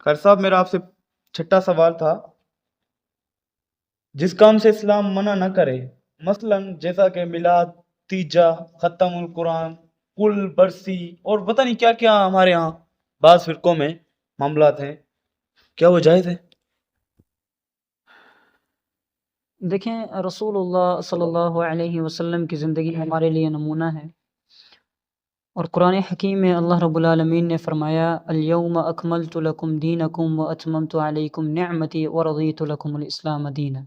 خیر صاحب میرا آپ سے چھٹا سوال تھا، جس کام سے اسلام منع نہ کرے، مثلا جیسا کہ میلاد، تیجا، ختم القرآن، کل برسی اور پتہ نہیں کیا کیا ہمارے ہاں بعض فرقوں میں معاملات ہیں، کیا وہ جائز ہے؟ دیکھیں، رسول اللہ صلی اللہ علیہ وسلم کی زندگی ہمارے لیے نمونہ ہے، اور قرآن حکیم میں اللہ رب العالمین نے فرمایا الیوم اکملت لکم دینکم واتممت علیکم نعمتی ورضیت لکم الاسلام دینا،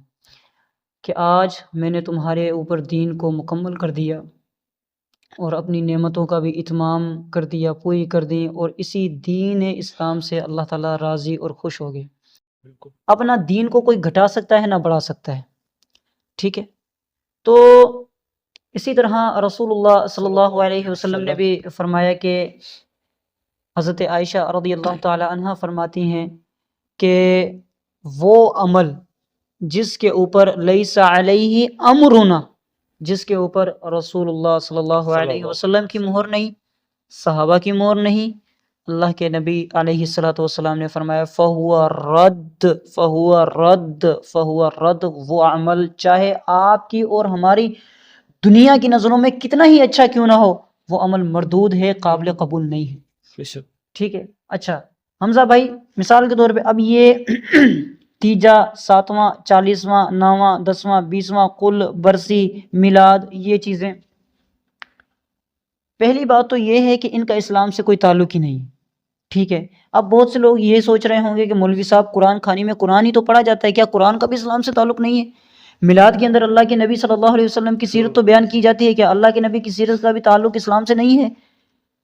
کہ آج میں نے تمہارے اوپر دین کو مکمل کر دیا اور اپنی نعمتوں کا بھی اتمام کر دیا، پوری کر دی، اور اسی دین اسلام سے اللہ تعالیٰ راضی اور خوش ہو گئے۔ بالکل اپنا دین کو کوئی گھٹا سکتا ہے نہ بڑھا سکتا ہے، ٹھیک ہے؟ تو اسی طرح رسول اللہ صلی اللہ علیہ وسلم نے بھی فرمایا کہ حضرت عائشہ رضی اللہ تعالی عنہ فرماتی ہیں کہ وہ عمل جس کے اوپر لیس علیہ امرنا، جس کے اوپر رسول اللہ صلی اللہ علیہ وسلم کی مہر نہیں، صحابہ کی مہر نہیں، اللہ کے نبی علیہ الصلوۃ والسلام نے فرمایا فہو رد فہو رد فہو رد، وہ عمل چاہے آپ کی اور ہماری دنیا کی نظروں میں کتنا ہی اچھا کیوں نہ ہو، وہ عمل مردود ہے، قابل قبول نہیں ہے، ٹھیک ہے؟ اچھا حمزہ بھائی، مثال کے طور پہ اب یہ تیجا، ساتواں، 40واں، 9واں، 10واں، 20واں، کل برسی، میلاد، یہ چیزیں، پہلی بات تو یہ ہے کہ ان کا اسلام سے کوئی تعلق ہی نہیں، ٹھیک ہے؟ اب بہت سے لوگ یہ سوچ رہے ہوں گے کہ مولوی صاحب قرآن خوانی میں قرآن ہی تو پڑھا جاتا ہے، کیا قرآن کا بھی اسلام سے تعلق نہیں ہے؟ میلاد کے اندر اللہ کے نبی صلی اللہ علیہ وسلم کی سیرت تو بیان کی جاتی ہے، کیا اللہ کے نبی کی سیرت کا بھی تعلق اسلام سے نہیں ہے؟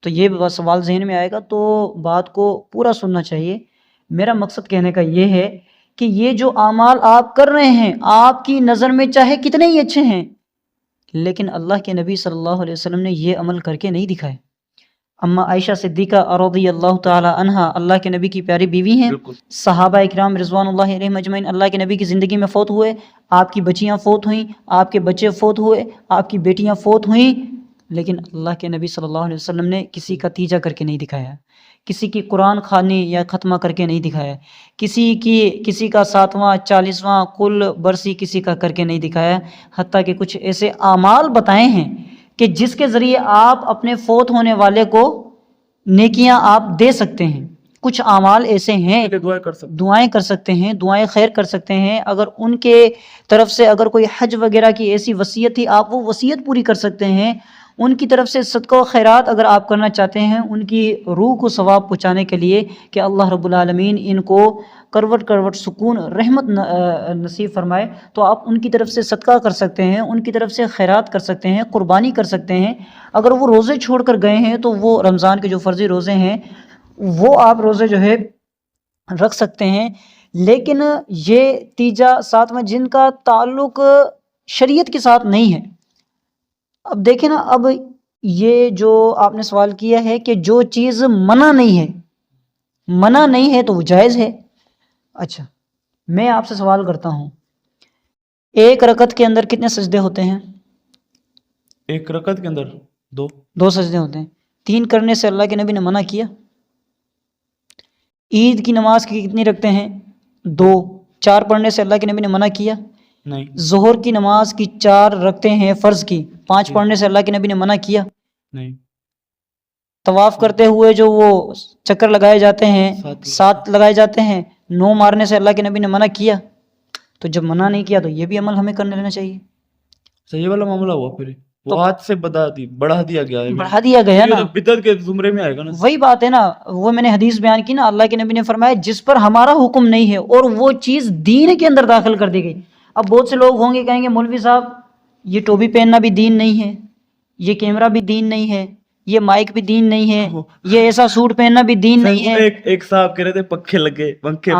تو یہ سوال ذہن میں آئے گا، تو بات کو پورا سننا چاہیے۔ میرا مقصد کہنے کا یہ ہے کہ یہ جو اعمال آپ کر رہے ہیں آپ کی نظر میں چاہے کتنے ہی اچھے ہیں، لیکن اللہ کے نبی صلی اللہ علیہ وسلم نے یہ عمل کر کے نہیں دکھائے۔ اما عائشہ صدیقہ رضی اللہ تعالی عنہا اللہ کے نبی کی پیاری بیوی ہیں، صحابہ اکرام رضوان اللہ علیہم اجمعین اللہ کے نبی کی زندگی میں فوت ہوئے، آپ کی بچیاں فوت ہوئیں، آپ کے بچے فوت ہوئے، آپ کی بیٹیاں فوت ہوئیں، لیکن اللہ کے نبی صلی اللہ علیہ وسلم نے کسی کا تیجا کر کے نہیں دکھایا، کسی کی قرآن خوانی یا ختمہ کر کے نہیں دکھایا، کسی کا 7واں 40واں کل برسی کسی کا کر کے نہیں دکھایا، حتیٰ کہ کچھ ایسے اعمال بتائے ہیں کہ جس کے ذریعے آپ اپنے فوت ہونے والے کو نیکیاں آپ دے سکتے ہیں۔ کچھ اعمال ایسے ہیں، دعائیں کر سکتے ہیں، دعائیں خیر کر سکتے ہیں، اگر ان کے طرف سے اگر کوئی حج وغیرہ کی ایسی وصیت تھی آپ وہ وصیت پوری کر سکتے ہیں، ان کی طرف سے صدقہ و خیرات اگر آپ کرنا چاہتے ہیں ان کی روح کو ثواب پہنچانے کے لیے کہ اللہ رب العالمین ان کو کروٹ کروٹ سکون رحمت نصیب فرمائے، تو آپ ان کی طرف سے صدقہ کر سکتے ہیں، ان کی طرف سے خیرات کر سکتے ہیں، قربانی کر سکتے ہیں۔ اگر وہ روزے چھوڑ کر گئے ہیں تو وہ رمضان کے جو فرضی روزے ہیں وہ آپ روزے جو ہے رکھ سکتے ہیں، لیکن یہ تیجا 7واں جن کا تعلق شریعت کے ساتھ نہیں ہے۔ اب دیکھیں نا، اب یہ جو آپ نے سوال کیا ہے کہ جو چیز منع نہیں ہے تو وہ جائز ہے۔ اچھا میں آپ سے سوال کرتا ہوں، ایک رکعت کے اندر کتنے سجدے ہوتے ہیں؟ ایک رکعت کے اندر دو سجدے ہوتے ہیں۔ 3 کرنے سے اللہ کے نبی نے منع کیا؟ عید کی نماز کی کتنی رکھتے ہیں؟ 2۔ 4 پڑھنے سے اللہ کے نبی نے منع کیا؟ نہیں۔ ظہر کی نماز کی 4 رکھتے ہیں فرض کی، 5 پڑھنے سے اللہ کے نبی نے منع کیا؟ نہیں۔ طواف کرتے ہوئے جو وہ چکر لگائے جاتے ہیں 7 لگائے جاتے ہیں، 9 مارنے سے اللہ کے نبی نے منع کیا؟ تو جب منع نہیں کیا تو یہ بھی عمل ہمیں کرنے لینا چاہیے۔ صحیح والا معاملہ ہوا، پھر وہ آج سے بڑھا دیا گیا ہے، بڑھا دیا گیا نا، بدعت کے زمرے میں آئے گا نا۔ وہی بات ہے نا، وہ میں نے حدیث بیان کی نا، اللہ کے نبی نے فرمایا جس پر ہمارا حکم نہیں ہے اور وہ چیز دین کے اندر داخل کر دی گئی۔ اب بہت سے لوگ ہوں گے کہیں گے مولوی صاحب یہ ٹوپی پہننا بھی دین نہیں ہے، یہ کیمرہ بھی دین نہیں ہے، یہ مائک بھی دین نہیں ہے، یہ ایسا سوٹ پہننا بھی دین نہیں ہے۔ ایک صاحب کہہ رہے تھے پنکھے لگے، پنکھے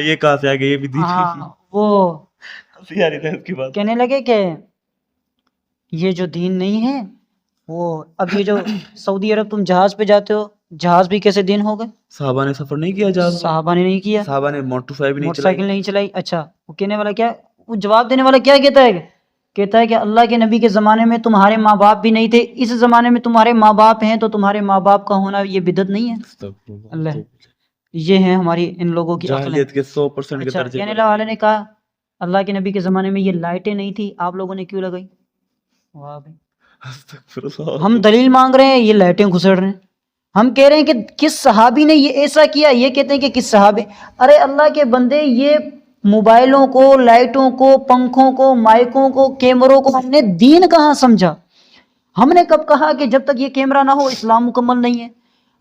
یہ کہاں سے آ گئے، یہ بھی دین نہیں ہے۔ وہ اس کی بات کہنے لگے کہ یہ جو دین نہیں ہے وہ، اب یہ جو سعودی عرب تم جہاز پہ جاتے ہو، جہاز بھی کیسے دین ہو گئے؟ صحابہ نے سفر نہیں کیا جہاز، صحابہ نے نہیں کیا، صحابہ نے موٹر سائیکل نہیں چلائی۔ اچھا وہ کہنے والا کیا، وہ جواب دینے والا کیا کہتا ہے کہ اللہ کے نبی کے زمانے میں تمہارے ماں باپ بھی نہیں تھے، اس زمانے میں تمہارے ماں باپ ہیں تو تمہارے ماں باپ کا ہونا یہ بدعت نہیں ہے۔ اللہ یہ ہیں ہماری ان لوگوں کی عقلیں. جاہلیت کے 100% کے اچھا درجے کہنے پر. والے نے کہا اللہ کے نبی کے زمانے میں یہ لائٹیں نہیں تھی, آپ لوگوں نے کیوں لگائی؟ واہ بھائی, استغفر اللہ. ہم دلیل مانگ رہے ہیں, یہ لائٹیں گھسڑ رہے ہیں. ہم کہہ رہے ہیں کہ کس صحابی نے یہ ایسا کیا, یہ کہتے ہیں کہ کس صحابی. ارے اللہ کے بندے, یہ موبائلوں کو, لائٹوں کو, پنکھوں کو, مائکوں کو, کیمروں کو ہم نے دین کہاں سمجھا؟ ہم نے کب کہا کہ جب تک یہ کیمرہ نہ ہو اسلام مکمل نہیں ہے؟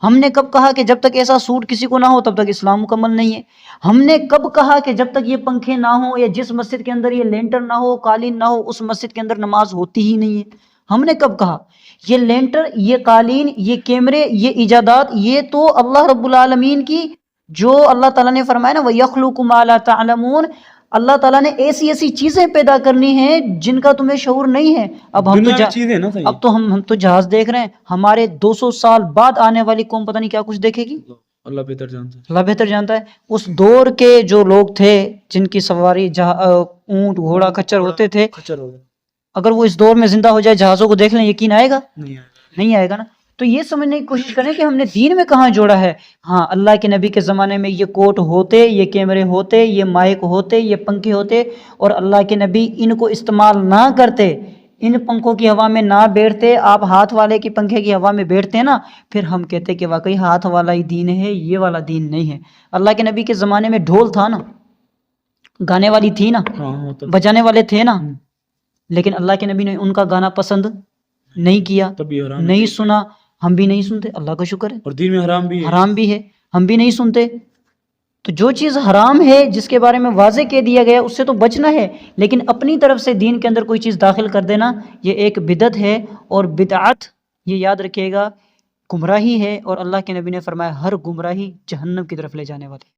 ہم نے کب کہا کہ جب تک ایسا سوٹ کسی کو نہ ہو تب تک اسلام مکمل نہیں ہے؟ ہم نے کب کہا کہ جب تک یہ پنکھے نہ ہوں یا جس مسجد کے اندر یہ لینٹر نہ ہو, قالین نہ ہو, اس مسجد کے اندر نماز ہوتی ہی نہیں ہے؟ ہم نے کب کہا؟ یہ لینٹر, یہ قالین, یہ کیمرے, یہ ایجادات, یہ تو اللہ رب العالمین کی, جو اللہ تعالیٰ نے فرمایا نا وَيَخْلُقُ مَا لَا تَعْلَمُونَ, اللہ تعالیٰ نے ایسی ایسی چیزیں پیدا کرنی ہیں جن کا تمہیں شعور نہیں ہے. اب ہم تو چیزیں نا صحیح. اب تو ہم تو جہاز دیکھ رہے ہیں, ہمارے 200 سال بعد آنے والی قوم پتہ نہیں کیا کچھ دیکھے گی. اللہ بہتر جانتا ہے. اللہ بہتر جانتا ہے. اس دور کے جو لوگ تھے جن کی سواری اونٹ, گھوڑا, کچر ہوتے تھے, کچر ہو گیا. اگر وہ اس دور میں زندہ ہو جائے, جہازوں کو دیکھ لیں, یقین آئے گا؟ نہیں آیا. نہیں آئے گا نا. تو یہ سمجھنے کی کوشش کریں کہ ہم نے دین میں کہاں جوڑا ہے. ہاں, اللہ کے نبی کے زمانے میں یہ کوٹ ہوتے, یہ کیمرے ہوتے, یہ مائک ہوتے, یہ پنکھے ہوتے, اور اللہ کے نبی ان کو استعمال نہ کرتے, ان پنکھوں کی ہوا میں نہ بیٹھتے. آپ ہاتھ والے کی پنکھے کی ہوا میں بیٹھتے ہیں نا, پھر ہم کہتے کہ واقعی ہاتھ والا ہی دین ہے, یہ والا دین نہیں ہے. اللہ کے نبی کے زمانے میں ڈھول تھا نا, گانے والی تھی نا, بجانے والے تھے نا, لیکن اللہ کے نبی نے ان کا گانا پسند نہیں کیا, نہیں سنا. ہم بھی نہیں سنتے, اللہ کا شکر ہے. اور دین میں حرام بھی ہے. حرام بھی ہے, ہم بھی نہیں سنتے. تو جو چیز حرام ہے جس کے بارے میں واضح کہہ دیا گیا اس سے تو بچنا ہے, لیکن اپنی طرف سے دین کے اندر کوئی چیز داخل کر دینا یہ ایک بدعت ہے. اور بدعت, یہ یاد رکھیے گا, گمراہی ہے, اور اللہ کے نبی نے فرمایا ہر گمراہی جہنم کی طرف لے جانے والی.